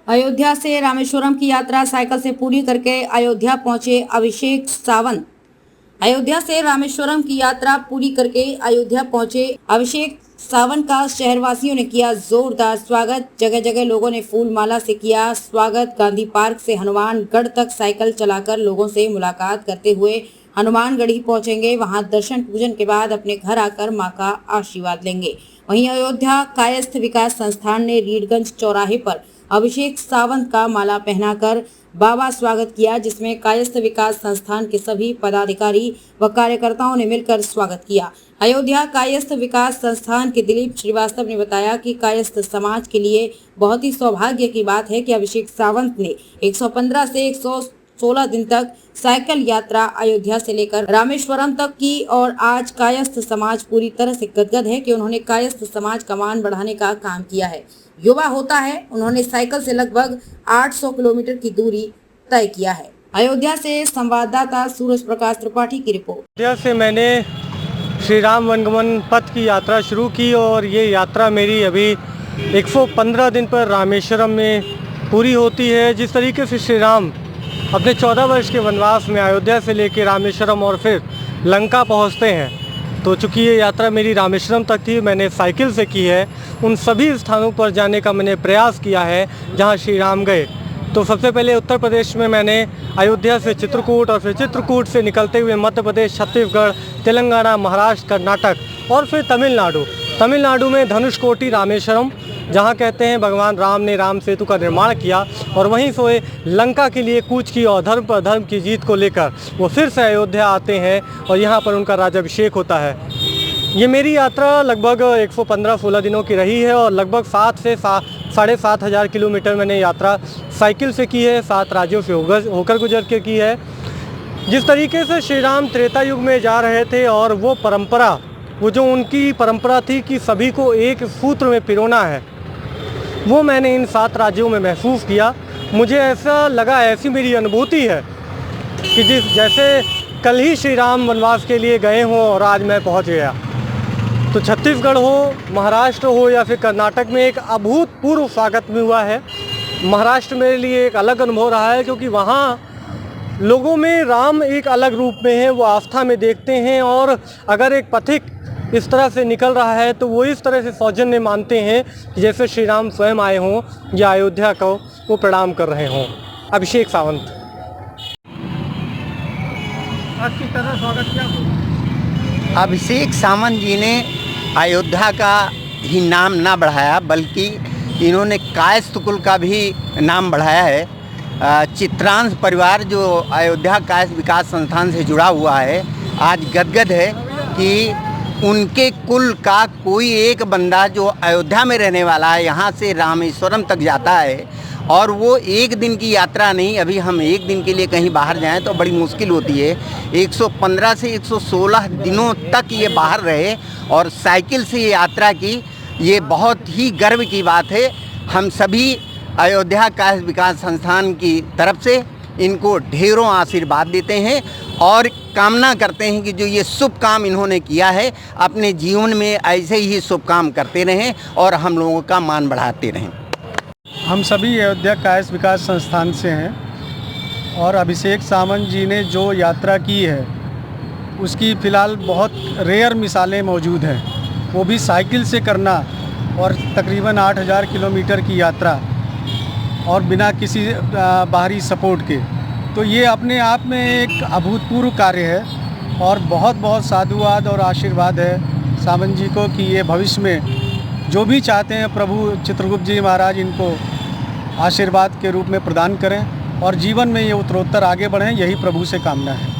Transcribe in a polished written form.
अयोध्या से रामेश्वरम की यात्रा साइकिल से पूरी करके अयोध्या पहुंचे अभिषेक सावंत। अयोध्या से रामेश्वरम की यात्रा पूरी करके अयोध्या पहुंचे अभिषेक सावंत का शहरवासियों ने किया जोरदार स्वागत। जगह जगह लोगों ने फूल माला से किया स्वागत। गांधी पार्क से हनुमानगढ़ तक साइकिल चलाकर लोगों से मुलाकात करते हुए हनुमानगढ़ी पहुंचेंगे। वहां दर्शन पूजन के बाद अपने घर आकर मां का आशीर्वाद लेंगे। वहीं अयोध्या कायस्थ विकास संस्थान ने रीडगंज चौराहे पर अभिषेक सावंत का माला पहनाकर बाबा स्वागत किया, जिसमें कायस्थ विकास संस्थान के सभी पदाधिकारी व कार्यकर्ताओं ने मिलकर स्वागत किया। अयोध्या कायस्थ विकास संस्थान के दिलीप श्रीवास्तव ने बताया कि कायस्थ समाज के लिए बहुत ही सौभाग्य की बात है कि अभिषेक सावंत ने 115 से 116 दिन तक साइकिल यात्रा अयोध्या से लेकर रामेश्वरम तक की और आज कायस्थ समाज पूरी तरह से गदगद है कि उन्होंने कायस्थ समाज का मान बढ़ाने का काम किया है। युवा होता है, उन्होंने साइकिल से लगभग 800 किलोमीटर की दूरी तय किया है। अयोध्या से संवाददाता सूरज प्रकाश त्रिपाठी की रिपोर्ट। अयोध्या से मैंने श्री राम वनगमन पथ की यात्रा शुरू की और ये यात्रा मेरी अभी 115 दिन पर रामेश्वरम में पूरी होती है। जिस तरीके से श्री राम अपने 14 वर्ष के वनवास में अयोध्या से लेकर रामेश्वरम और फिर लंका पहुंचते हैं, तो चूँकि ये यात्रा मेरी रामेश्वरम तक थी, मैंने साइकिल से की है। उन सभी स्थानों पर जाने का मैंने प्रयास किया है जहां श्री राम गए। तो सबसे पहले उत्तर प्रदेश में मैंने अयोध्या से चित्रकूट और फिर चित्रकूट से निकलते हुए मध्य प्रदेश, छत्तीसगढ़, तेलंगाना, महाराष्ट्र, कर्नाटक और फिर तमिलनाडु में धनुषकोटी रामेश्वरम, जहां कहते हैं भगवान राम ने राम सेतु का निर्माण किया और वहीं से लंका के लिए कूच की और धर्म पर धर्म की जीत को लेकर वो फिर से अयोध्या आते हैं और यहाँ पर उनका राज्याभिषेक होता है। ये मेरी यात्रा लगभग 115-16 दिनों की रही है और लगभग 7 से 7,500 किलोमीटर मैंने यात्रा साइकिल से की है, 7 राज्यों से होकर गुजर के की है। जिस तरीके से श्री राम त्रेता युग में जा रहे थे और वो जो उनकी परंपरा थी कि सभी को एक सूत्र में पिरोना है, वो मैंने इन 7 राज्यों में महसूस किया। मुझे ऐसा लगा, ऐसी मेरी अनुभूति है कि जैसे कल ही श्री राम वनवास के लिए गए हों और आज मैं पहुंच गया। तो छत्तीसगढ़ हो, महाराष्ट्र हो या फिर कर्नाटक में एक अभूतपूर्व स्वागत भी हुआ है। महाराष्ट्र मेरे लिए एक अलग अनुभव रहा है, क्योंकि वहाँ लोगों में राम एक अलग रूप में है, वो आस्था में देखते हैं और अगर एक पथिक इस तरह से निकल रहा है तो वो इस तरह से सौजन्य मानते हैं जैसे श्री राम स्वयं आए हों या अयोध्या को वो प्रणाम कर रहे हों। अभिषेक सावंत। आज किस तरह स्वागत किया? अभिषेक सावंत जी ने अयोध्या का ही नाम ना बढ़ाया, बल्कि इन्होंने कायस्थ कुल का भी नाम बढ़ाया है। चित्रांश परिवार जो अयोध्या कायस्थ विकास संस्थान से जुड़ा हुआ है, आज गदगद है कि उनके कुल का कोई एक बंदा जो अयोध्या में रहने वाला है यहाँ से रामेश्वरम तक जाता है और वो एक दिन की यात्रा नहीं। अभी हम एक दिन के लिए कहीं बाहर जाएं तो बड़ी मुश्किल होती है। 115 से 116 दिनों तक ये बाहर रहे और साइकिल से ये यात्रा की, ये बहुत ही गर्व की बात है। हम सभी अयोध्या कायस्थ विकास संस्थान की तरफ से इनको ढेरों आशीर्वाद देते हैं और कामना करते हैं कि जो ये शुभ काम इन्होंने किया है, अपने जीवन में ऐसे ही शुभ काम करते रहें और हम लोगों का मान बढ़ाते रहें। हम सभी अयोध्या कायस्थ विकास संस्थान से हैं और अभिषेक सावंत जी ने जो यात्रा की है उसकी फ़िलहाल बहुत रेयर मिसालें मौजूद हैं, वो भी साइकिल से करना और तकरीबन 8,000 किलोमीटर की यात्रा और बिना किसी बाहरी सपोर्ट के। तो ये अपने आप में एक अभूतपूर्व कार्य है और बहुत बहुत साधुवाद और आशीर्वाद है सावंत जी को कि ये भविष्य में जो भी चाहते हैं प्रभु चित्रगुप्त जी महाराज इनको आशीर्वाद के रूप में प्रदान करें और जीवन में ये उत्तरोत्तर आगे बढ़ें, यही प्रभु से कामना है।